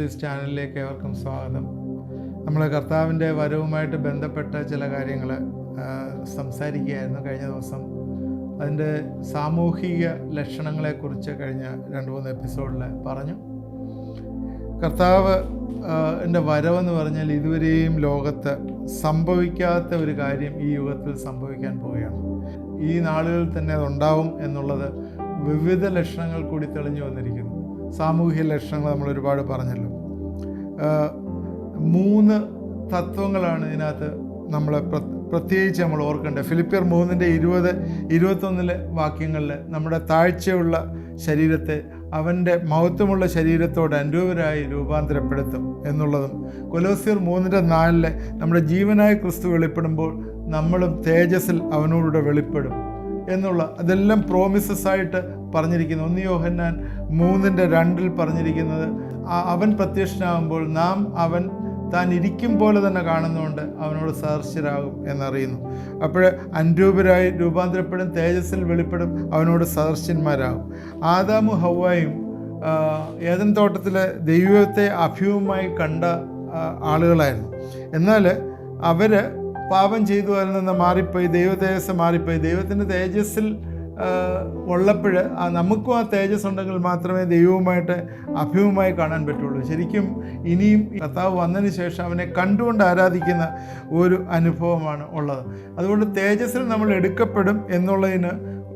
Ministries ചാനലിലേക്ക് ഏവർക്കും സ്വാഗതം. നമ്മൾ കർത്താവിൻ്റെ വരവുമായിട്ട് ബന്ധപ്പെട്ട ചില കാര്യങ്ങൾ സംസാരിക്കുകയായിരുന്നു കഴിഞ്ഞ ദിവസം. അതിൻ്റെ സാമൂഹിക ലക്ഷണങ്ങളെക്കുറിച്ച് കഴിഞ്ഞ 2-3 എപ്പിസോഡിൽ പറഞ്ഞു. കർത്താവ് എൻ്റെ വരവെന്ന് പറഞ്ഞാൽ ഇതുവരെയും ലോകത്ത് സംഭവിക്കാത്ത ഒരു കാര്യം ഈ യുഗത്തിൽ സംഭവിക്കാൻ പോവുകയാണ്. ഈ നാളുകളിൽ തന്നെ അതുണ്ടാവും എന്നുള്ളത് വിവിധ ലക്ഷണങ്ങൾ കൂടി തെളിഞ്ഞു വന്നിരിക്കുന്നു. സാമൂഹിക ലക്ഷണങ്ങൾ നമ്മൾ ഒരുപാട് പറഞ്ഞല്ലോ. 3 തത്വങ്ങളാണ് ഇതിനകത്ത് നമ്മൾ പ്രത്യേകിച്ച് നമ്മൾ ഓർക്കേണ്ടത്. ഫിലിപ്പിയർ 3:20-21 വാക്യങ്ങളിൽ നമ്മുടെ താഴ്ചയുള്ള ശരീരത്തെ അവൻ്റെ മഹത്വമുള്ള ശരീരത്തോട് അനുരൂപരായി രൂപാന്തരപ്പെടുത്തും എന്നുള്ളതും, കൊലോസ്യർ 3:4 നമ്മുടെ ജീവനായ ക്രിസ്തു വെളിപ്പെടുമ്പോൾ നമ്മളും തേജസ്സിൽ അവനോടുകൂടെ വെളിപ്പെടും എന്നുള്ള അതെല്ലാം പ്രോമിസസ് ആയിട്ട് പറഞ്ഞിരിക്കുന്നു. 1 യോഹന്നാൻ 3:2 പറഞ്ഞിരിക്കുന്നത് അവൻ പ്രത്യക്ഷനാകുമ്പോൾ നാം അവൻ താൻ ഇരിക്കും പോലെ തന്നെ കാണുന്നതുകൊണ്ട് അവനോട് സദൃശ്യരാകും എന്നറിയുന്നു. അപ്പോൾ അനുരൂപരായി രൂപാന്തരപ്പെടും, തേജസ്സിൽ വെളിപ്പെടും, അവനോട് സദൃശ്യന്മാരാകും. ആദാമും ഹവ്വായും ഏദൻ തോട്ടത്തിലെ ദൈവത്തെ അഭ്യൂഹമായി കണ്ട ആളുകളായിരുന്നു. എന്നാൽ അവർ പാപം ചെയ്തു അതിൽ നിന്ന് മാറിപ്പോയി, ദൈവതേജസ് മാറിപ്പോയി. ദൈവത്തിൻ്റെ തേജസ്സിൽ ഉള്ളപ്പോൾ നമുക്കും ആ തേജസ് ഉണ്ടെങ്കിൽ മാത്രമേ ദൈവവുമായിട്ട് അഭ്യൂഹമായി കാണാൻ പറ്റുള്ളൂ. ശരിക്കും ഇനിയും കർത്താവ് വന്നതിന് ശേഷം അവനെ കണ്ടുകൊണ്ട് ആരാധിക്കുന്ന ഒരു അനുഭവമാണ് ഉള്ളത്. അതുകൊണ്ട് തേജസ്സിൽ നമ്മൾ എടുക്കപ്പെടും എന്നുള്ളതിന്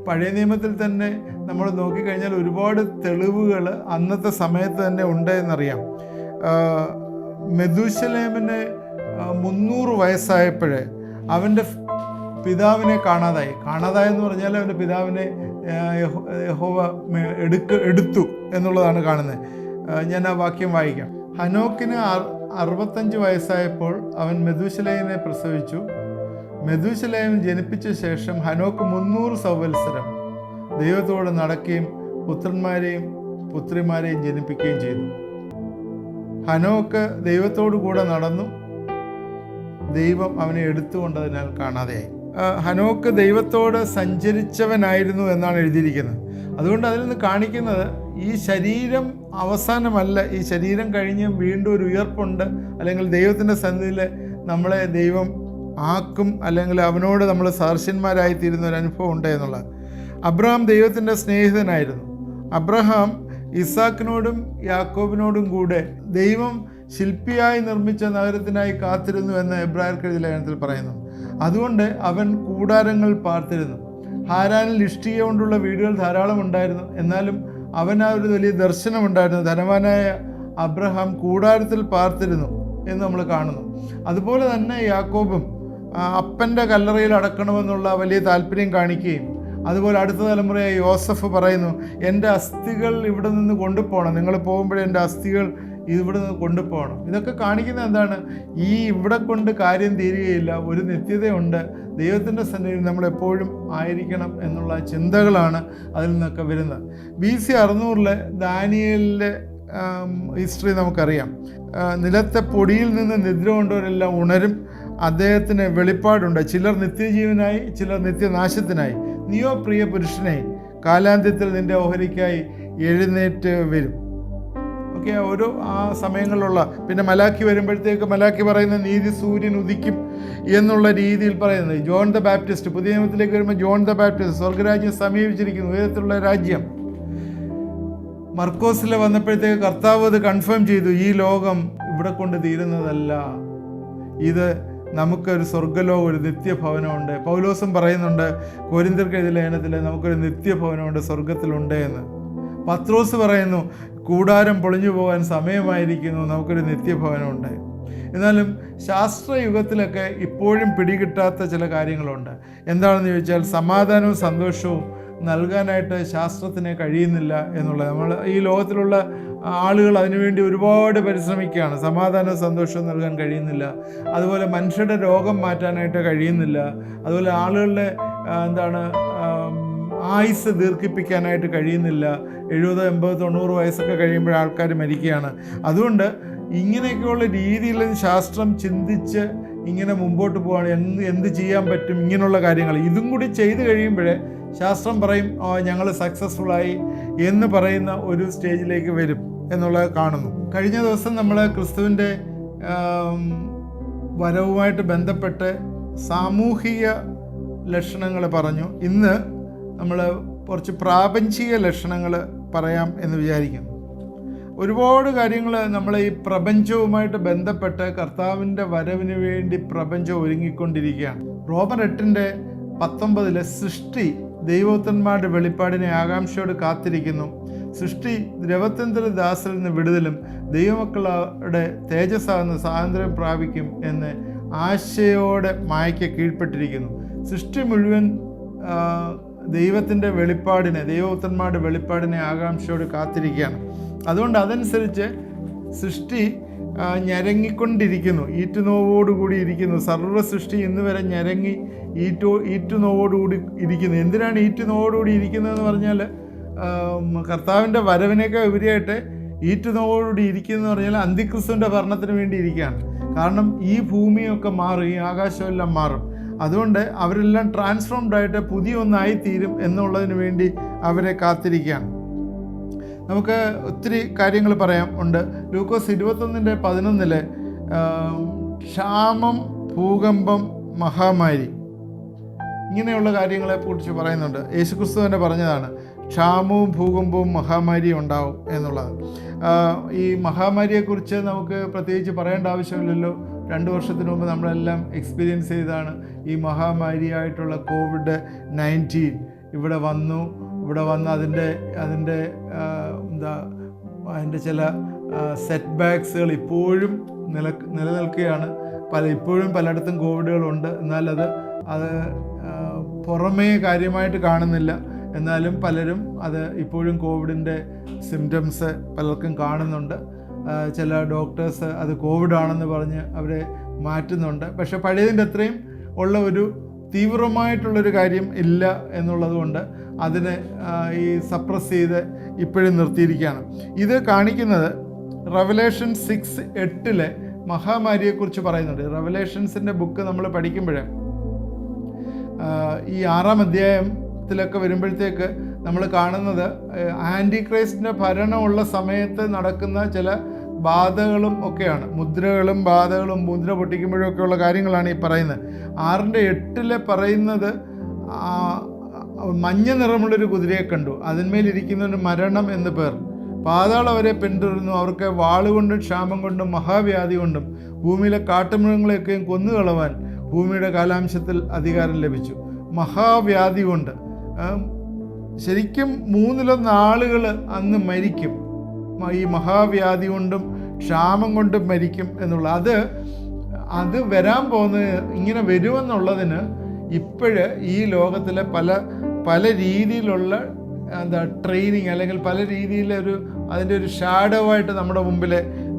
പഴയ നിയമത്തിൽ തന്നെ നമ്മൾ നോക്കിക്കഴിഞ്ഞാൽ ഒരുപാട് തെളിവുകൾ അന്നത്തെ സമയത്ത് തന്നെ ഉണ്ട് എന്നറിയാം. മെഥൂശലേമിന് 300 വയസ്സായപ്പോഴേ അവൻ്റെ പിതാവിനെ കാണാതായെന്ന് പറഞ്ഞാൽ അവൻ്റെ പിതാവിനെ യഹോവ എടുത്തു എന്നുള്ളതാണ് കാണുന്നത്. ഞാൻ ആ വാക്യം വായിക്കാം. ഹനോക്കിന് 65 വയസ്സായപ്പോൾ അവൻ മെഥൂശലേമിനെ പ്രസവിച്ചു. മെഥൂശലേം ജനിപ്പിച്ച ശേഷം ഹനോക്ക് 300 സംവത്സരം ദൈവത്തോട് നടക്കുകയും പുത്രന്മാരെയും പുത്രിമാരെയും ജനിപ്പിക്കുകയും ചെയ്തു. ഹനോക്ക് ദൈവത്തോടു കൂടെ നടന്നു, ദൈവം അവനെ എടുത്തുകൊണ്ടതിനാൽ കാണാതെയായി. ഹനോക്ക് ദൈവത്തോട് സഞ്ചരിച്ചവനായിരുന്നു എന്നാണ് എഴുതിയിരിക്കുന്നത്. അതുകൊണ്ട് അതിൽ നിന്ന് കാണിക്കുന്നത് ഈ ശരീരം അവസാനമല്ല, ഈ ശരീരം കഴിഞ്ഞ് വീണ്ടും ഒരു ഉയർപ്പുണ്ട്, അല്ലെങ്കിൽ ദൈവത്തിൻ്റെ സന്നിധിയിൽ നമ്മളെ ദൈവം ആക്കും, അല്ലെങ്കിൽ അവനോട് നമ്മൾ സദൃശ്യന്മാരായിത്തീരുന്ന ഒരു അനുഭവം ഉണ്ട് എന്നുള്ളത്. അബ്രഹാം ദൈവത്തിൻ്റെ സ്നേഹിതനായിരുന്നു. അബ്രഹാം ഇസാക്കിനോടും യാക്കോബിനോടും കൂടെ ദൈവം ശില്പിയായി നിർമ്മിച്ച നഗരത്തിനായി കാത്തിരുന്നു എന്ന് എബ്രായർക്കെഴുതിയ ലേഖനത്തിൽ പറയുന്നു. അതുകൊണ്ട് അവൻ കൂടാരങ്ങൾ പാർത്തിരുന്നു. ഹാരാനിൽ ഇഷ്ടിക കൊണ്ടുള്ള വീടുകൾ ധാരാളം ഉണ്ടായിരുന്നു. എന്നാലും അവൻ ആ ഒരു വലിയ ദർശനമുണ്ടായിരുന്നു. ധനവാനായ അബ്രഹാം കൂടാരത്തിൽ പാർത്തിരുന്നു എന്ന് നമ്മൾ കാണുന്നു. അതുപോലെ തന്നെ യാക്കോബും അപ്പൻ്റെ കല്ലറയിൽ അടക്കണമെന്നുള്ള വലിയ താല്പര്യം കാണിക്കുകയും, അതുപോലെ അടുത്ത തലമുറയായ യോസഫ് പറയുന്നു, എൻ്റെ അസ്ഥികൾ ഇവിടെ നിന്ന് കൊണ്ടുപോകണം, നിങ്ങൾ പോകുമ്പോഴേ എൻ്റെ അസ്ഥികൾ ഇവിടെ നിന്ന് കൊണ്ടുപോകണം. ഇതൊക്കെ കാണിക്കുന്നത് എന്താണ്? ഈ ഇവിടെ കൊണ്ട് കാര്യം തീരുകയില്ല, ഒരു നിത്യതയുണ്ട്, ദൈവത്തിൻ്റെ സന്നിധിയിൽ നമ്മളെപ്പോഴും ആയിരിക്കണം എന്നുള്ള ചിന്തകളാണ് അതിൽ നിന്നൊക്കെ വരുന്നത്. BC 600 ദാനിയേലിൻ്റെ ഹിസ്റ്ററി നമുക്കറിയാം. നിലത്തെ പൊടിയിൽ നിന്ന് നിദ്ര കൊണ്ടവരെല്ലാം ഉണരും, അദ്ദേഹത്തിന് വെളിപ്പാടുണ്ട്. ചിലർ നിത്യജീവനായി, ചിലർ നിത്യനാശത്തിനായി. നീയോ പ്രിയ പുരുഷനെ, കാലാന്ത്യത്തിൽ നിൻ്റെ ഓഹരിക്കായി എഴുന്നേറ്റ് വരും. ഓക്കെ, ഓരോ ആ സമയങ്ങളിലുള്ള. പിന്നെ മലാക്കി വരുമ്പോഴത്തേക്ക് മലാക്കി പറയുന്ന നീതി സൂര്യൻ ഉദിക്കും എന്നുള്ള രീതിയിൽ പറയുന്നത്. ജോൺ ദ ബാപ്റ്റിസ്റ്റ്, പുതിയ നിയമത്തിലേക്ക് വരുമ്പോൾ ജോൺ ദ ബാപ്റ്റിസ്റ്റ്, സ്വർഗരാജ്യം സമീപിച്ചിരിക്കുന്നു, ഉയരത്തിലുള്ള രാജ്യം. മർക്കോസിൽ വന്നപ്പോഴത്തേക്ക് കർത്താവ് അത് കൺഫേം ചെയ്തു, ഈ ലോകം ഇവിടെ കൊണ്ട് തീരുന്നതല്ല, ഇത് നമുക്കൊരു സ്വർഗ്ഗലോകം, ഒരു നിത്യഭവനമുണ്ട്. പൗലോസും പറയുന്നുണ്ട് കൊരിന്ത്യർക്കെഴുതിയ ലേഖനത്തിൽ നമുക്കൊരു നിത്യഭവനമുണ്ട്, സ്വർഗത്തിലുണ്ട് എന്ന്. പത്രോസ് പറയുന്നു കൂടാരം പൊളിഞ്ഞു പോകാൻ സമയമായിരിക്കുന്നു, നമുക്കൊരു നിത്യഭവനമുണ്ട്. എന്നാലും ശാസ്ത്രയുഗത്തിലൊക്കെ ഇപ്പോഴും പിടികിട്ടാത്ത ചില കാര്യങ്ങളുണ്ട്. എന്താണെന്ന് ചോദിച്ചാൽ സമാധാനവും സന്തോഷവും നൽകാനായിട്ട് ശാസ്ത്രത്തിന് കഴിയുന്നില്ല എന്നുള്ളത്. നമ്മൾ ഈ ലോകത്തിലുള്ള ആളുകൾ അതിനുവേണ്ടി ഒരുപാട് പരിശ്രമിക്കുകയാണ്. സമാധാനവും സന്തോഷവും നൽകാൻ കഴിയുന്നില്ല. അതുപോലെ മനുഷ്യരുടെ രോഗം മാറ്റാനായിട്ട് കഴിയുന്നില്ല. അതുപോലെ ആളുകളുടെ ആയുസ് ദീർഘിപ്പിക്കാനായിട്ട് കഴിയുന്നില്ല. 70, 80, 90 വയസ്സൊക്കെ കഴിയുമ്പോൾ ആൾക്കാർ മരിക്കുകയാണ്. അതുകൊണ്ട് ഇങ്ങനെയൊക്കെയുള്ള രീതിയിൽ ശാസ്ത്രം ചിന്തിച്ച് ഇങ്ങനെ മുമ്പോട്ട് പോവുകയാണ്. എന്ത് ചെയ്യാൻ പറ്റും, ഇങ്ങനെയുള്ള കാര്യങ്ങൾ ഇതും കൂടി ചെയ്ത് കഴിയുമ്പോഴേ ശാസ്ത്രം പറയും ഞങ്ങൾ സക്സസ്ഫുള്ളായി എന്ന് പറയുന്ന ഒരു സ്റ്റേജിലേക്ക് വരും. എന്നുള്ളത് കാണുന്നു. കഴിഞ്ഞ ദിവസം നമ്മൾ ക്രിസ്തുവിൻ്റെ വരവുമായിട്ട് ബന്ധപ്പെട്ട് സാമൂഹിക ലക്ഷണങ്ങൾ പറഞ്ഞു. ഇന്ന് നമ്മൾ കുറച്ച് പ്രാപഞ്ചിക ലക്ഷണങ്ങൾ പറയാം എന്ന് വിചാരിക്കുന്നു. ഒരുപാട് കാര്യങ്ങൾ നമ്മൾ ഈ പ്രപഞ്ചവുമായിട്ട് ബന്ധപ്പെട്ട് കർത്താവിൻ്റെ വരവിന് വേണ്ടി പ്രപഞ്ചം ഒരുങ്ങിക്കൊണ്ടിരിക്കുകയാണ്. റോമർ 8:19 സൃഷ്ടി ദൈവോത്തന്മാരുടെ വെളിപ്പാടിനെ ആകാംക്ഷയോട് കാത്തിരിക്കുന്നു. സൃഷ്ടി ദ്രവത്വത്തിൻ്റെ ദാസിൽ നിന്ന് വിടുതലും ദൈവമക്കളുടെ തേജസ്സാകുന്ന സ്വാതന്ത്ര്യം പ്രാപിക്കും എന്ന് ആശയോടെ മായയ്ക്ക് കീഴ്പ്പെട്ടിരിക്കുന്നു. സൃഷ്ടി മുഴുവൻ ദൈവത്തിൻ്റെ വെളിപ്പാടിനെ, ദൈവോത്തന്മാരുടെ വെളിപ്പാടിനെ ആകാംക്ഷയോട് കാത്തിരിക്കുകയാണ്. അതുകൊണ്ട് അതനുസരിച്ച് സൃഷ്ടി ഞരങ്ങിക്കൊണ്ടിരിക്കുന്നു, ഈറ്റുനോവോടുകൂടി ഇരിക്കുന്നു. സർവ്വ സൃഷ്ടി ഇന്ന് വരെ ഞരങ്ങി ഈറ്റുനോവോടുകൂടി ഇരിക്കുന്നു. എന്തിനാണ് ഈറ്റുനോവോടുകൂടി ഇരിക്കുന്നതെന്ന് പറഞ്ഞാൽ കർത്താവിൻ്റെ വരവിനേക്കാൾ ഉപരിയായിട്ട് ഈറ്റുനോവോടുകൂടി ഇരിക്കുന്നതെന്ന് പറഞ്ഞാൽ അന്തിക്രിസ്തുവിൻ്റെ ഭരണത്തിന് വേണ്ടി ഇരിക്കുകയാണ്. കാരണം ഈ ഭൂമിയൊക്കെ മാറും, ഈ ആകാശമെല്ലാം മാറും. അതുകൊണ്ട് അവരെല്ലാം ട്രാൻസ്ഫോംഡ് ആയിട്ട് പുതിയ ഒന്നായിത്തീരും എന്നുള്ളതിന് വേണ്ടി അവരെ കാത്തിരിക്കുകയാണ്. നമുക്ക് ഒത്തിരി കാര്യങ്ങൾ പറയാം ഉണ്ട്. ലൂക്കോസ് 21:11 ക്ഷാമം, ഭൂകമ്പം, മഹാമാരി, ഇങ്ങനെയുള്ള കാര്യങ്ങളെക്കുറിച്ച് പറയുന്നുണ്ട്. യേശുക്രിസ്തു തന്നെ പറഞ്ഞതാണ് ക്ഷാമവും ഭൂകമ്പവും മഹാമാരിയും ഉണ്ടാവും എന്നുള്ളത്. ഈ മഹാമാരിയെക്കുറിച്ച് നമുക്ക് പ്രത്യേകിച്ച് പറയേണ്ട ആവശ്യമില്ലല്ലോ. 2 വർഷത്തിന് മുമ്പ് നമ്മളെല്ലാം എക്സ്പീരിയൻസ് ചെയ്താണ് ഈ മഹാമാരിയായിട്ടുള്ള COVID-19 ഇവിടെ വന്നു അതിൻ്റെ ചില സെറ്റ് ബാക്സുകൾ ഇപ്പോഴും നിലനിൽക്കുകയാണ്. ഇപ്പോഴും പലയിടത്തും കോവിഡുകളുണ്ട്. എന്നാൽ അത് പുറമേ കാര്യമായിട്ട് കാണുന്നില്ല. എന്നാലും പലരും അത് ഇപ്പോഴും കോവിഡിൻ്റെ സിംറ്റംസ് പലർക്കും കാണുന്നുണ്ട്. ചില ഡോക്ടേഴ്സ് അത് കോവിഡാണെന്ന് പറഞ്ഞ് അവരെ മാറ്റുന്നുണ്ട്. പക്ഷെ പഴയതിൻ്റെ അത്രയും ഉള്ള ഒരു തീവ്രമായിട്ടുള്ളൊരു കാര്യം ഇല്ല എന്നുള്ളത് കൊണ്ട് അതിനെ ഈ സപ്രസ് ചെയ്ത് ഇപ്പോഴും നിർത്തിയിരിക്കുകയാണ്. ഇത് കാണിക്കുന്നത് റെവലേഷൻ 6:8 മഹാമാരിയെക്കുറിച്ച് പറയുന്നുണ്ട്. റെവലേഷൻസിൻ്റെ ബുക്ക് നമ്മൾ പഠിക്കുമ്പോൾ ഈ 6-ാം അധ്യായത്തിലൊക്കെ വരുമ്പോഴത്തേക്ക് നമ്മൾ കാണുന്നത് ആൻറ്റി ക്രൈസ്റ്റിൻ്റെ ഭരണമുള്ള സമയത്ത് നടക്കുന്ന ചില ബാധകളും ഒക്കെയാണ്. മുദ്രകളും ബാധകളും മുദ്ര പൊട്ടിക്കുമ്പോഴൊക്കെയുള്ള കാര്യങ്ങളാണ് ഈ പറയുന്നത്. 6:8 പറയുന്നത് മഞ്ഞ നിറമുള്ളൊരു കുതിരയെ കണ്ടു, അതിന്മേലിരിക്കുന്നതിന് മരണം എന്ന് പേർ. പാതാളം അവരെ പിന്തുടർന്നു. അവർക്ക് വാളുകൊണ്ടും ക്ഷാമം കൊണ്ടും മഹാവ്യാധി കൊണ്ടും ഭൂമിയിലെ കാട്ടുമൃഗങ്ങളെയൊക്കെയും കൊന്നുകളവാൻ ഭൂമിയുടെ കാലാംശത്തിൽ അധികാരം ലഭിച്ചു. മഹാവ്യാധി കൊണ്ട് ശരിക്കും 1/3 ആളുകൾ അന്ന് മരിക്കും. ഈ മഹാവ്യാധി കൊണ്ടും ക്ഷാമം കൊണ്ടും മരിക്കും എന്നുള്ള അത് വരാൻ പോകുന്നത് ഇങ്ങനെ വരുമെന്നുള്ളതിന് ഇപ്പോഴ് ഈ ലോകത്തിലെ പല രീതിയിലുള്ള ട്രെയിനിങ് അല്ലെങ്കിൽ പല രീതിയിലൊരു അതിൻ്റെ ഒരു ഷാഡോ ആയിട്ട് നമ്മുടെ മുമ്പിൽ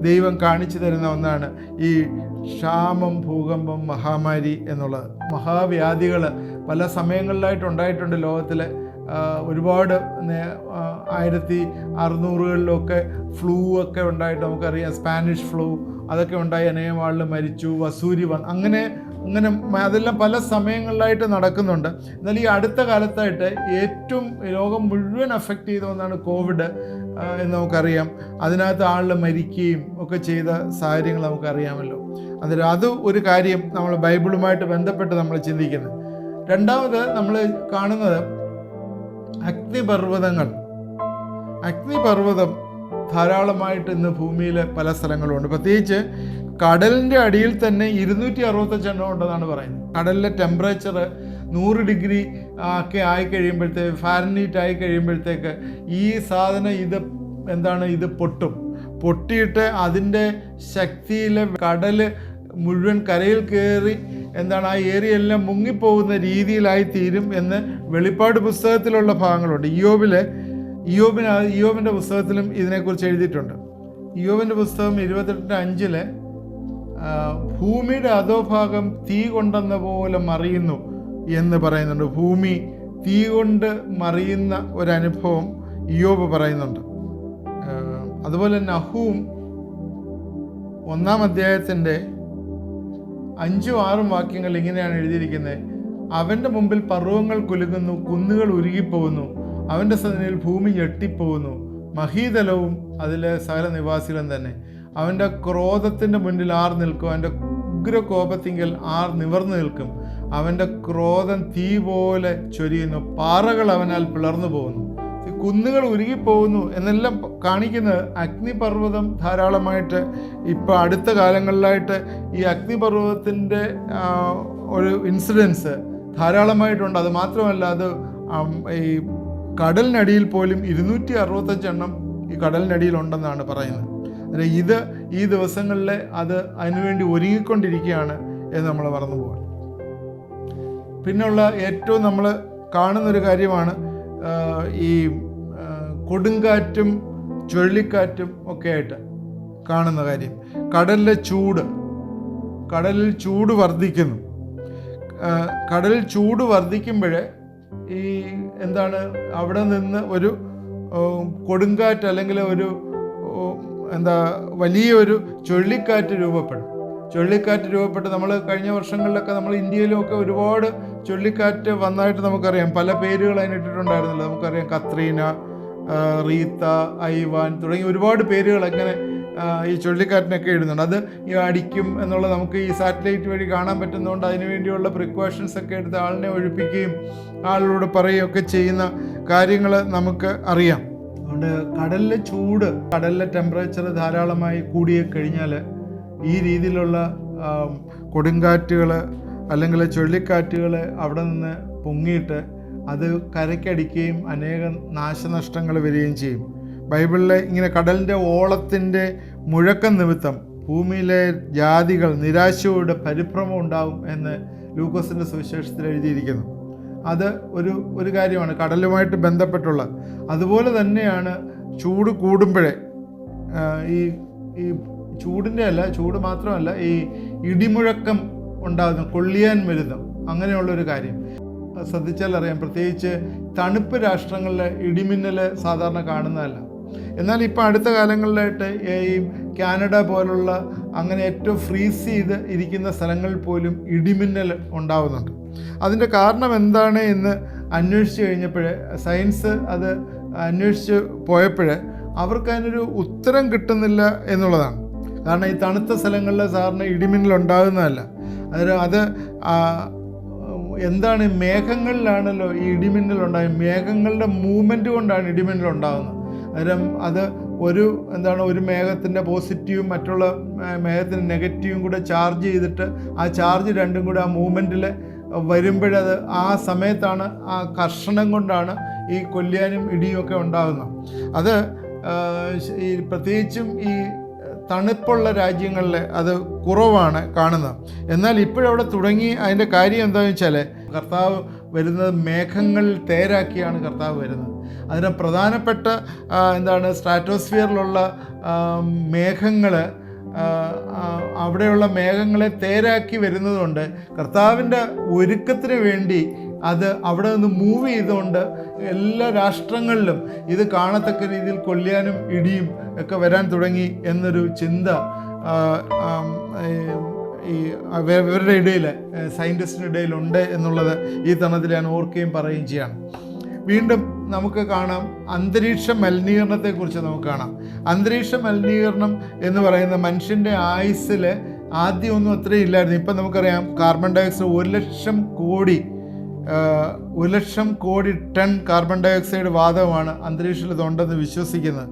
ദൈവം കാണിച്ചു തരുന്ന ഒന്നാണ് ഈ ക്ഷാമം, ഭൂകമ്പം, മഹാമാരി എന്നുള്ളത്. മഹാവ്യാധികൾ പല സമയങ്ങളിലായിട്ടുണ്ടായിട്ടുണ്ട് ലോകത്തിൽ. ഒരുപാട് 1600-കളിലൊക്കെ ഫ്ലൂ ഒക്കെ ഉണ്ടായിട്ട് നമുക്കറിയാം. സ്പാനിഷ് ഫ്ലൂ അതൊക്കെ ഉണ്ടായി, അനേകം ആളുകൾ മരിച്ചു. വസൂരി അങ്ങനെ അതെല്ലാം പല സമയങ്ങളിലായിട്ട് നടക്കുന്നുണ്ട്. എന്നാൽ ഈ അടുത്ത കാലത്തായിട്ട് ഏറ്റവും ലോകം മുഴുവൻ അഫക്റ്റ് ചെയ്ത ഒന്നാണ് കോവിഡ് എന്ന് നമുക്കറിയാം. അതിനകത്ത് ആളുകൾ മരിക്കുകയും ഒക്കെ ചെയ്ത സാഹചര്യങ്ങൾ നമുക്കറിയാമല്ലോ. അന്നേരം അത് ഒരു കാര്യം നമ്മൾ ബൈബിളുമായിട്ട് ബന്ധപ്പെട്ട് നമ്മൾ ചിന്തിക്കുന്നത്. രണ്ടാമത് നമ്മൾ കാണുന്നത് അഗ്നിപർവ്വതം ധാരാളമായിട്ട് ഇന്ന് ഭൂമിയിലെ പല സ്ഥലങ്ങളുണ്ട്. പ്രത്യേകിച്ച് കടലിൻ്റെ അടിയിൽ തന്നെ 265 എണ്ണം ഉണ്ടെന്നാണ് പറയുന്നത്. കടലിലെ ടെമ്പറേച്ചർ 100 ഡിഗ്രി ഒക്കെ ആയിക്കഴിയുമ്പോഴത്തേക്ക്, ഫാരൻഹീറ്റ് ആയി കഴിയുമ്പോഴത്തേക്ക് ഈ സാധനം ഇത് പൊട്ടിയിട്ട് അതിൻ്റെ ശക്തിയിൽ കടൽ മുഴുവൻ കരയിൽ കയറി ആ ഏരിയ എല്ലാം മുങ്ങിപ്പോകുന്ന രീതിയിലായി തീരും എന്ന് വെളിപ്പാട് പുസ്തകത്തിലുള്ള ഭാഗങ്ങളുണ്ട്. ഇയ്യോബിൻ്റെ പുസ്തകത്തിലും ഇതിനെക്കുറിച്ച് എഴുതിയിട്ടുണ്ട്. ഇയ്യോബിൻ്റെ പുസ്തകം 28:5 ഭൂമിയുടെ അധോഭാഗം തീ കൊണ്ടെന്ന പോലെ മറിയുന്നു എന്ന് പറയുന്നുണ്ട്. ഭൂമി തീ കൊണ്ട് മറിയുന്ന ഒരനുഭവം ഇയ്യോബ് പറയുന്നുണ്ട്. അതുപോലെ നഹൂം 1-ാം അധ്യായത്തിൻ്റെ 5-6 വാക്യങ്ങൾ ഇങ്ങനെയാണ് എഴുതിയിരിക്കുന്നത്. അവൻ്റെ മുമ്പിൽ പർവ്വതങ്ങൾ കുലുങ്ങുന്നു, കുന്നുകൾ ഉരുകിപ്പോകുന്നു, അവൻ്റെ സന്നിധിയിൽ ഭൂമി ഞെട്ടിപ്പോകുന്നു, മഹീതലവും അതിലെ സകല നിവാസികളും തന്നെ. അവൻ്റെ ക്രോധത്തിൻ്റെ മുന്നിൽ ആർ നിൽക്കും? അവൻ്റെ ഉഗ്രകോപത്തിങ്കൽ ആർ നിവർന്നു നിൽക്കും? അവൻ്റെ ക്രോധം തീ പോലെ ചൊരിയുന്നു, പാറകൾ അവനാൽ പിളർന്നു പോകുന്നു, കുന്നുകൾ ഉരുകിപ്പോകുന്നു എന്നെല്ലാം കാണിക്കുന്നത് അഗ്നിപർവ്വതം ധാരാളമായിട്ട് ഇപ്പോൾ അടുത്ത കാലങ്ങളിലായിട്ട് ഈ അഗ്നിപർവ്വതത്തിൻ്റെ ഒരു ഇൻസിഡൻസ് ധാരാളമായിട്ടുണ്ട്. അത് മാത്രമല്ല, അത് ഈ കടലിനടിയിൽ പോലും 265 എണ്ണം ഈ കടലിനടിയിലുണ്ടെന്നാണ് പറയുന്നത്. ഇത് ഈ ദിവസങ്ങളിൽ അത് അതിനുവേണ്ടി ഒരുങ്ങിക്കൊണ്ടിരിക്കുകയാണ് എന്ന് നമ്മൾ മറന്നു പോകാം. പിന്നുള്ള ഏറ്റവും നമ്മൾ കാണുന്നൊരു കാര്യമാണ് ഈ കൊടുങ്കാറ്റും ചുഴലിക്കാറ്റും ഒക്കെ ആയിട്ട് കാണുന്ന കാര്യം. കടലിൽ ചൂട് വർദ്ധിക്കുന്നു. കടലിൽ ചൂട് വർദ്ധിക്കുമ്പോൾ ഈ അവിടെ നിന്ന് ഒരു കൊടുങ്കാറ്റ് അല്ലെങ്കിൽ ഒരു വലിയൊരു ചുഴലിക്കാറ്റ് രൂപപ്പെട്ട് നമ്മൾ കഴിഞ്ഞ വർഷങ്ങളിലൊക്കെ നമ്മൾ ഇന്ത്യയിലുമൊക്കെ ഒരുപാട് ചുഴലിക്കാറ്റ് വന്നതായിട്ട് നമുക്കറിയാം. പല പേരുകൾ അതിനിട്ടിട്ടുണ്ടായിരുന്നല്ലോ. നമുക്കറിയാം കത്രീന, റീത്ത, ഐവാൻ തുടങ്ങി ഒരുപാട് പേരുകൾ അങ്ങനെ ഈ ചുഴലിക്കാറ്റിനൊക്കെ ഇടുന്നുണ്ട്. അത് ഈ അടിക്കും എന്നുള്ളത് നമുക്ക് ഈ സാറ്റലൈറ്റ് വഴി കാണാൻ പറ്റുന്നതുകൊണ്ട് അതിനുവേണ്ടിയുള്ള പ്രിക്കോഷൻസ് ഒക്കെ എടുത്ത് ആളിനെ ഒഴിപ്പിക്കുകയും ആളിനോട് പറയുകയൊക്കെ ചെയ്യുന്ന കാര്യങ്ങൾ നമുക്ക് അറിയാം. അതുകൊണ്ട് കടലിലെ ടെമ്പറേച്ചർ ധാരാളമായി കൂടിയ കഴിഞ്ഞാൽ ഈ രീതിയിലുള്ള കൊടുങ്കാറ്റുകൾ അല്ലെങ്കിൽ ചുഴലിക്കാറ്റുകൾ അവിടെ നിന്ന് പൊങ്ങിയിട്ട് അത് കരയ്ക്കടിക്കുകയും അനേകം നാശനഷ്ടങ്ങൾ വരികയും ചെയ്യും. ബൈബിളിലെ ഇങ്ങനെ കടലിൻ്റെ ഓളത്തിൻ്റെ മുഴക്കം നിമിത്തം ഭൂമിയിലെ ജാതികൾ നിരാശയോടെ പരിഭ്രമം ഉണ്ടാകും എന്ന് ലൂക്കോസിൻ്റെ സുവിശേഷത്തിൽ എഴുതിയിരിക്കുന്നു. അത് ഒരു കാര്യമാണ് കടലുമായിട്ട് ബന്ധപ്പെട്ടുള്ള. അതുപോലെ തന്നെയാണ് ചൂട് കൂടുമ്പോഴേ ഈ ചൂട് മാത്രമല്ല, ഈ ഇടിമുഴക്കം ഉണ്ടാകുന്നു, കൊള്ളിയാൻ വരുന്നു, അങ്ങനെയുള്ളൊരു കാര്യം ശ്രദ്ധിച്ചാൽ അറിയാം. പ്രത്യേകിച്ച് തണുപ്പ് രാഷ്ട്രങ്ങളിൽ ഇടിമിന്നൽ സാധാരണ കാണുന്നതല്ല. എന്നാൽ ഇപ്പോൾ അടുത്ത കാലങ്ങളിലായിട്ട് ഈ കാനഡ പോലുള്ള അങ്ങനെ ഏറ്റവും ഫ്രീസ് ചെയ്ത് ഇരിക്കുന്ന സ്ഥലങ്ങളിൽ പോലും ഇടിമിന്നൽ ഉണ്ടാവുന്നുണ്ട്. അതിൻ്റെ കാരണം എന്താണ് എന്ന് അന്വേഷിച്ച് കഴിഞ്ഞപ്പോൾ, സയൻസ് അത് അന്വേഷിച്ച് പോയപ്പോൾ അവർക്ക് അതിനൊരു ഉത്തരം കിട്ടുന്നില്ല എന്നുള്ളതാണ്. കാരണം ഈ തണുത്ത സ്ഥലങ്ങളിൽ സാധാരണ ഇടിമിന്നൽ ഉണ്ടാകുന്നതല്ല. അത് എന്താണ്, മേഘങ്ങളിലാണല്ലോ ഈ ഇടിമിന്നൽ ഉണ്ടാകുന്നത്. മേഘങ്ങളുടെ മൂവ്മെൻറ്റ് കൊണ്ടാണ് ഇടിമിന്നൽ ഉണ്ടാകുന്നത്. അത് ഒരു മേഘത്തിൻ്റെ പോസിറ്റീവും മറ്റുള്ള മേഘത്തിൻ്റെ നെഗറ്റീവും കൂടെ ചാർജ് ചെയ്തിട്ട് ആ ചാർജ് രണ്ടും കൂടെ ആ മൂവ്മെൻറ്റിൽ വരുമ്പോഴത് ആ സമയത്താണ്, ആ കർഷണം കൊണ്ടാണ് ഈ കൊല്ലിയാനും ഇടിയും ഒക്കെ ഉണ്ടാകുന്നത്. അത് ഈ പ്രത്യേകിച്ചും ഈ തണുപ്പുള്ള രാജ്യങ്ങളിൽ അത് കുറവാണ് കാണുന്നത്. എന്നാൽ ഇപ്പോഴവിടെ തുടങ്ങി. അതിൻ്റെ കാര്യം എന്താണെന്ന് വെച്ചാൽ, കർത്താവ് വരുന്നത് മേഘങ്ങളിൽ തേരാക്കിയാണ് കർത്താവ് വരുന്നത്. അതിന് പ്രധാനപ്പെട്ട സ്ട്രാറ്റോസ്ഫിയറിലുള്ള മേഘങ്ങൾ, അവിടെയുള്ള മേഘങ്ങളെ തേരാക്കി വരുന്നതുകൊണ്ട് കർത്താവിൻ്റെ ഒരുക്കത്തിന് വേണ്ടി അത് അവിടെ നിന്ന് മൂവ് ചെയ്തുകൊണ്ട് എല്ലാ രാഷ്ട്രങ്ങളിലും ഇത് കാണത്തക്ക രീതിയിൽ കൊല്ലിയാനും ഇടിയും ഒക്കെ വരാൻ തുടങ്ങി എന്നൊരു ചിന്ത ഇവരുടെ ഇടയിൽ, സയൻറ്റിസ്റ്റിൻ്റെ ഇടയിലുണ്ട് എന്നുള്ളത് ഈ തരണത്തിൽ ഞാൻ ഓർക്കുകയും പറയുകയും ചെയ്യാണ്. വീണ്ടും നമുക്ക് കാണാം അന്തരീക്ഷ മലിനീകരണത്തെക്കുറിച്ച് നമുക്ക് കാണാം. അന്തരീക്ഷ മലിനീകരണം എന്ന് പറയുന്ന മനുഷ്യൻ്റെ ആയുസ്സിൽ ആദ്യമൊന്നും അത്രയും ഇല്ലായിരുന്നു. ഇപ്പം നമുക്കറിയാം carbon dioxide 1 lakh crore ton carbon dioxide വാതകമാണ് അന്തരീക്ഷത്തിൽ ഉണ്ടെന്ന് വിശ്വസിക്കുന്നത്.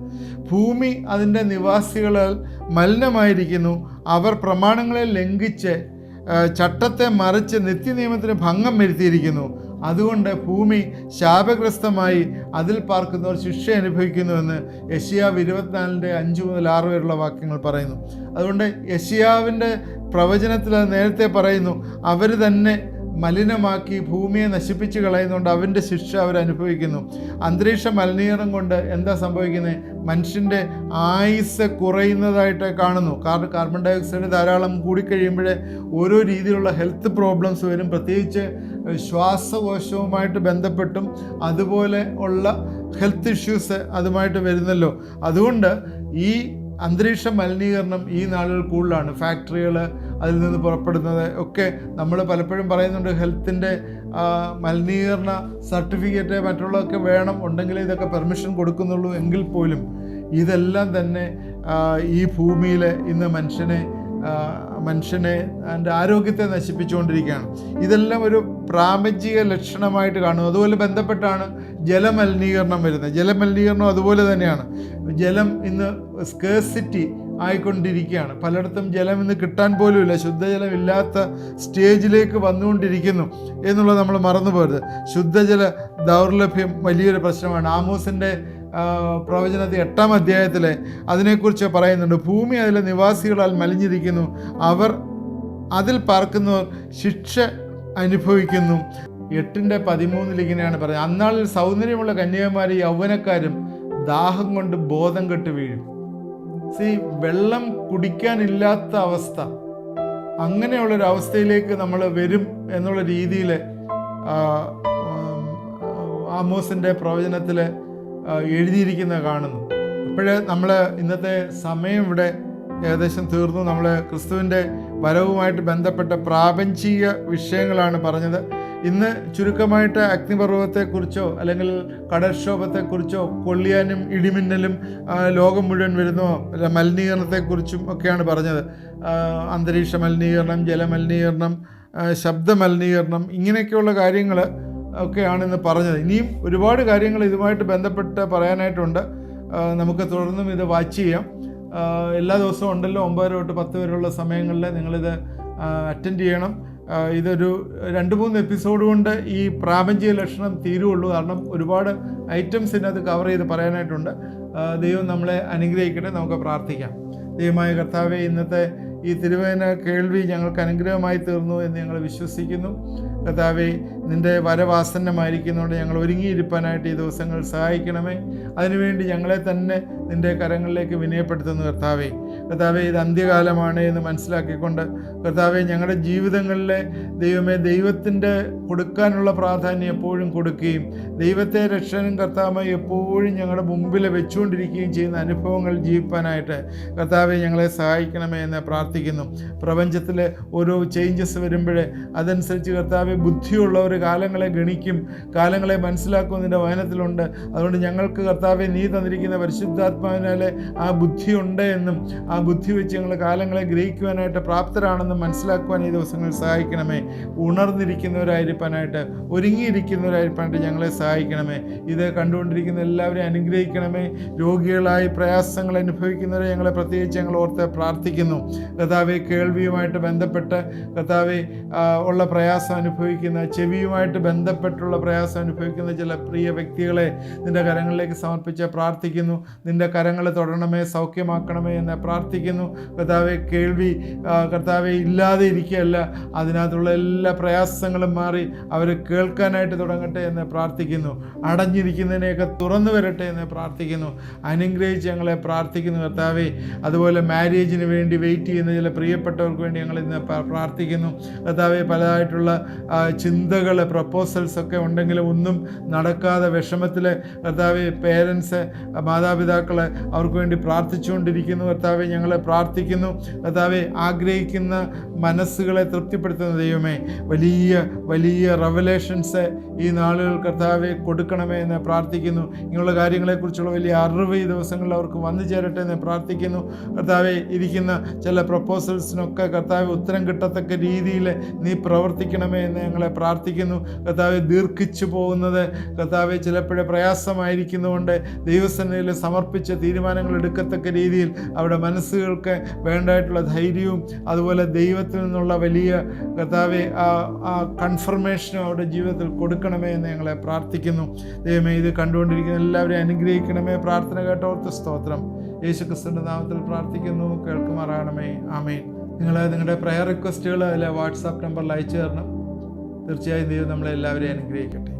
ഭൂമി അതിൻ്റെ നിവാസികളാൽ മലിനമായിരിക്കുന്നു. അവർ പ്രമാണങ്ങളെ ലംഘിച്ച് ചട്ടത്തെ മറിച്ച് നിത്യനിയമത്തിന് ഭംഗം വരുത്തിയിരിക്കുന്നു. അതുകൊണ്ട് ഭൂമി ശാപഗ്രസ്തമായി അതിൽ പാർക്കുന്നവർ ശിക്ഷ അനുഭവിക്കുന്നുവെന്ന് യെശയ്യാവ് 24:5-6 വരെയുള്ള വാക്യങ്ങൾ പറയുന്നു. അതുകൊണ്ട് യെശയ്യാവിൻ്റെ പ്രവചനത്തിൽ അത് നേരത്തെ പറയുന്നു, അവർ തന്നെ മലിനമാക്കി ഭൂമിയെ നശിപ്പിച്ച് കളയുന്നുണ്ട്, അവൻ്റെ ശിക്ഷ അവരനുഭവിക്കുന്നു. അന്തരീക്ഷ മലിനീകരണം കൊണ്ട് എന്താ സംഭവിക്കുന്നത്? മനുഷ്യൻ്റെ ആയുസ് കുറയുന്നതായിട്ട് കാണുന്നു. കാരണം കാർബൺ ഡയോക്സൈഡ് ധാരാളം കൂടിക്കഴിയുമ്പോൾ ഓരോ രീതിയിലുള്ള ഹെൽത്ത് പ്രോബ്ലംസ് വരും. പ്രത്യേകിച്ച് ശ്വാസകോശവുമായിട്ട് ബന്ധപ്പെട്ടും അതുപോലെ ഉള്ള ഹെൽത്ത് ഇഷ്യൂസ് അതുമായിട്ട് വരുന്നല്ലോ. അതുകൊണ്ട് ഈ അന്തരീക്ഷ മലിനീകരണം ഈ നാളുകൾ കൂടുതലാണ്. ഫാക്ടറികൾ, അതിൽ നിന്ന് പുറപ്പെടുന്നത് ഒക്കെ നമ്മൾ പലപ്പോഴും പറയുന്നുണ്ട്. ഹെൽത്തിൻ്റെ മലിനീകരണ സർട്ടിഫിക്കറ്റ് മറ്റുള്ളതൊക്കെ വേണം, ഉണ്ടെങ്കിലേ ഇതൊക്കെ പെർമിഷൻ കൊടുക്കുന്നുള്ളൂ. എങ്കിൽ പോലും ഇതെല്ലാം തന്നെ ഈ ഭൂമിയിൽ ഇന്ന് മനുഷ്യനെ അതിൻ്റെ ആരോഗ്യത്തെ നശിപ്പിച്ചുകൊണ്ടിരിക്കുകയാണ്. ഇതെല്ലാം ഒരു പ്രാപഞ്ചിക ലക്ഷണമായിട്ട് കാണുന്നു. അതുപോലെ ബന്ധപ്പെട്ടാണ് ജലമലിനീകരണം വരുന്നത്. ജലമലിനീകരണം അതുപോലെ തന്നെയാണ്. ജലം ഇന്ന് സ്കേഴ്സിറ്റി ആയിക്കൊണ്ടിരിക്കുകയാണ്. പലയിടത്തും ജലം ഇന്ന് കിട്ടാൻ പോലുമില്ല. ശുദ്ധജലം ഇല്ലാത്ത സ്റ്റേജിലേക്ക് വന്നുകൊണ്ടിരിക്കുന്നു എന്നുള്ളത് നമ്മൾ മറന്നു പോകരുത്. ശുദ്ധജല ദൗർലഭ്യം വലിയൊരു പ്രശ്നമാണ്. ആമോസിൻ്റെ പ്രവചനത്തിൽ 8-ാം അധ്യായത്തിൽ അതിനെക്കുറിച്ച് പറയുന്നുണ്ട്. ഭൂമി അതിലെ നിവാസികളാൽ മലിഞ്ഞിരിക്കുന്നു, അവർ അതിൽ പാർക്കുന്നവർ ശിക്ഷ അനുഭവിക്കുന്നു. 8:13 ഇങ്ങനെയാണ് പറയുന്നത്, അന്നാളിൽ സൗന്ദര്യമുള്ള കന്യകമാരും യൗവനക്കാരും ദാഹം കൊണ്ട് ബോധം കെട്ട് വീഴും. വെള്ളം കുടിക്കാനില്ലാത്ത അവസ്ഥ, അങ്ങനെയുള്ളൊരവസ്ഥയിലേക്ക് നമ്മൾ വരും എന്നുള്ള രീതിയിൽ ആമോസിൻ്റെ പ്രവചനത്തിൽ എഴുതിയിരിക്കുന്നത് കാണുന്നു. അപ്പോഴേ നമ്മൾ ഇന്നത്തെ സമയം ഇവിടെ ഏകദേശം തീർന്നു. നമ്മൾ ക്രിസ്തുവിൻ്റെ വരവുമായിട്ട് ബന്ധപ്പെട്ട പ്രാപഞ്ചിക വിഷയങ്ങളാണ് പറഞ്ഞത്. ഇന്ന് ചുരുക്കമായിട്ട് അഗ്നിപർവ്വതത്തെക്കുറിച്ചോ അല്ലെങ്കിൽ കടൽക്ഷോഭത്തെക്കുറിച്ചോ കൊള്ളിയാനും ഇടിമിന്നലും ലോകം മുഴുവൻ വരുന്നോ മലിനീകരണത്തെക്കുറിച്ചും ഒക്കെയാണ് പറഞ്ഞത്. അന്തരീക്ഷ മലിനീകരണം, ജലമലിനീകരണം, ശബ്ദമലിനീകരണം, ഇങ്ങനെയൊക്കെയുള്ള കാര്യങ്ങൾ ഒക്കെയാണ് ഇന്ന് പറഞ്ഞത്. ഇനിയും ഒരുപാട് കാര്യങ്ങൾ ഇതുമായിട്ട് ബന്ധപ്പെട്ട് പറയാനായിട്ടുണ്ട്. നമുക്ക് തുടർന്നും ഇത് വാച്ച് ചെയ്യാം. എല്ലാ ദിവസവും ഉണ്ടല്ലോ, 9 തൊട്ട് 10 വരെയുള്ള സമയങ്ങളിൽ നിങ്ങളിത് അറ്റൻഡ് ചെയ്യണം. ഇതൊരു 2-3 എപ്പിസോഡ് കൊണ്ട് ഈ പ്രാപഞ്ചിക ലക്ഷണം തീരുള്ളൂ. കാരണം ഒരുപാട് ഐറ്റംസ് ഇതിനകത്ത് കവർ ചെയ്ത് പറയാനായിട്ടുണ്ട്. ദൈവം നമ്മളെ അനുഗ്രഹിക്കട്ടെ. നമുക്ക് പ്രാർത്ഥിക്കാം. ദൈവമായ കർത്താവേ, ഇന്നത്തെ ഈ തിരുവചന കേൾവി ഞങ്ങൾക്ക് അനുഗ്രഹമായി തീർന്നു എന്ന് ഞങ്ങൾ വിശ്വസിക്കുന്നു. കർത്താവേ, നിൻ്റെ വരവാസന്നമായിരിക്കുന്നതുകൊണ്ട് ഞങ്ങൾ ഒരുങ്ങിയിരിക്കാനായിട്ട് ഈ ദിവസങ്ങൾ സഹായിക്കണമേ. അതിനുവേണ്ടി ഞങ്ങളെ തന്നെ നിൻ്റെ കരങ്ങളിലേക്ക് വിനയപ്പെടുത്തുന്നു. കർത്താവേ, ഇത് അന്ത്യകാലമാണ് എന്ന് മനസ്സിലാക്കിക്കൊണ്ട് കർത്താവേ, ഞങ്ങളുടെ ജീവിതങ്ങളിലെ ദൈവമേ, ദൈവത്തിൻ്റെ കൊടുക്കാനുള്ള പ്രാധാന്യം എപ്പോഴും കൊടുക്കുകയും ദൈവത്തെ രക്ഷകനും കർത്താവുമായി എപ്പോഴും ഞങ്ങളുടെ മുമ്പിൽ വെച്ചുകൊണ്ടിരിക്കുകയും ചെയ്യുന്ന അനുഭവങ്ങൾ ജീവിക്കാനായിട്ട് കർത്താവെ ഞങ്ങളെ സഹായിക്കണമേ എന്ന് പ്രാർത്ഥിക്കുന്നു. പ്രപഞ്ചത്തിൽ ഓരോ ചേഞ്ചസ് വരുമ്പോൾ അതനുസരിച്ച് കർത്താവെ, ബുദ്ധിയുള്ളവർ കാലങ്ങളെ ഗണിക്കും, കാലങ്ങളെ മനസ്സിലാക്കുന്നതിൻ്റെ വചനത്തിലുണ്ട്. അതുകൊണ്ട് ഞങ്ങൾക്ക് കർത്താവെ, നീ തന്നിരിക്കുന്ന പരിശുദ്ധാത്മാവിനാലെ ആ ബുദ്ധിയുണ്ട് എന്നും ആ ബുദ്ധി വെച്ച് ഞങ്ങൾ കാലങ്ങളെ ഗ്രഹിക്കുവാനായിട്ട് പ്രാപ്തരാണെന്നും മനസ്സിലാക്കുവാൻ ഈ ദിവസങ്ങളിൽ സഹായിക്കണമേ. ഉണർന്നിരിക്കുന്നവരായിരിക്കാനായിട്ട്, ഒരുങ്ങിയിരിക്കുന്നവരായിരിക്കാനായിട്ട് ഞങ്ങളെ സഹായിക്കണമേ. ഇത് കണ്ടുകൊണ്ടിരിക്കുന്ന എല്ലാവരെയും അനുഗ്രഹിക്കണമേ. രോഗികളായി പ്രയാസങ്ങൾ അനുഭവിക്കുന്നവരെ ഞങ്ങളെ പ്രത്യേകിച്ച് ഞങ്ങൾ ഓർത്ത് പ്രാർത്ഥിക്കുന്നു. കർത്താവെ, കേൾവിയുമായിട്ട് ബന്ധപ്പെട്ട് കർത്താവെ ഉള്ള പ്രയാസം അനുഭവിക്കുന്ന, ചെവിയുമായിട്ട് ബന്ധപ്പെട്ടുള്ള പ്രയാസം അനുഭവിക്കുന്ന ചില പ്രിയ വ്യക്തികളെ നിൻ്റെ കരങ്ങളിലേക്ക് സമർപ്പിച്ച് പ്രാർത്ഥിക്കുന്നു. നിൻ്റെ കരങ്ങൾ തൊടണമേ, സൗഖ്യമാക്കണമേ എന്ന് പ്രാർത്ഥിക്കുന്നു. കർത്താവെ, കേൾവി കർത്താവെ ഇല്ലാതെ ഇരിക്കുകയല്ല, അതിനകത്തുള്ള എല്ലാ പ്രയാസങ്ങളും മാറി അവർ കേൾക്കാനായിട്ട് തുടങ്ങട്ടെ എന്ന് പ്രാർത്ഥിക്കുന്നു. അടഞ്ഞിരിക്കുന്നതിനെയൊക്കെ തുറന്നു വരട്ടെ എന്ന് പ്രാർത്ഥിക്കുന്നു. അനുഗ്രഹിച്ച് ഞങ്ങളെ പ്രാർത്ഥിക്കുന്നു കർത്താവെ. അതുപോലെ മാരേജിന് വേണ്ടി വെയിറ്റ് ചെയ്യുന്ന ചില പ്രിയപ്പെട്ടവർക്ക് വേണ്ടി ഞങ്ങൾ ഇന്ന് പ്രാർത്ഥിക്കുന്നു. കർത്താവെ, പലതായിട്ടുള്ള ചിന്തകൾ, പ്രപ്പോസൽസ് ഒക്കെ ഉണ്ടെങ്കിലും ഒന്നും നടക്കാതെ വിഷമത്തിൽ കർത്താവെ, പേരൻസ്, മാതാപിതാക്കൾ അവർക്ക് വേണ്ടി പ്രാർത്ഥിച്ചുകൊണ്ടിരിക്കുന്നു. കർത്താവെ, ഞങ്ങളെ പ്രാർത്ഥിക്കുന്നു. കർത്താവെ, ആഗ്രഹിക്കുന്ന മനസ്സുകളെ തൃപ്തിപ്പെടുത്തുന്ന ദൈവമേ, വലിയ വലിയ റെവലേഷൻസ് ഈ നാളുകൾ കർത്താവെ കൊടുക്കണമേ എന്ന് പ്രാർത്ഥിക്കുന്നു. ഇങ്ങനെയുള്ള കാര്യങ്ങളെക്കുറിച്ചുള്ള വലിയ അറിവ് ഈ ദിവസങ്ങളിൽ അവർക്ക് വന്നു ചേരട്ടെ എന്ന് പ്രാർത്ഥിക്കുന്നു. കർത്താവെ, ഇരിക്കുന്ന ചില പ്രപ്പോസൽസിനൊക്കെ കർത്താവെ ഉത്തരം കിട്ടത്തക്ക രീതിയിൽ നീ പ്രവർത്തിക്കണമേ എന്ന് ഞങ്ങളെ പ്രാർത്ഥിക്കുന്നു. കർത്താവെ, ദീർഘിച്ചു പോകുന്നത് കർത്താവെ ചിലപ്പോഴേ പ്രയാസമായിരിക്കുന്നതുകൊണ്ട് ദൈവസന്നിധിയിൽ സമർപ്പിച്ച തീരുമാനങ്ങൾ എടുക്കത്തക്ക രീതിയിൽ അവരുടെ മനസ്സുകൾക്ക് വേണ്ടതായിട്ടുള്ള ധൈര്യവും അതുപോലെ ദൈവത്തിൽ നിന്നുള്ള വലിയ കർത്താവെ ആ കൺഫർമേഷനും അവരുടെ ജീവിതത്തിൽ കൊടുക്കണമേ എന്ന് ഞങ്ങളെ പ്രാർത്ഥിക്കുന്നു. ദൈവമേ, ഇത് കണ്ടുകൊണ്ടിരിക്കുന്ന എല്ലാവരെയും അനുഗ്രഹിക്കണമേ. പ്രാർത്ഥന കേട്ടോർത്ത് സ്തോത്രം. യേശുക്രിസ്തുവിൻ്റെ നാമത്തിൽ പ്രാർത്ഥിക്കുന്നു, കേൾക്കുമാറാകണമേ. ആമേൻ. നിങ്ങൾ നിങ്ങളുടെ പ്രയർ റിക്വസ്റ്റുകൾ അതിലെ വാട്സാപ്പ് നമ്പറിൽ അയച്ചു തരണം. തീർച്ചയായും ദൈവം നമ്മളെ എല്ലാവരെയും അനുഗ്രഹിക്കട്ടെ.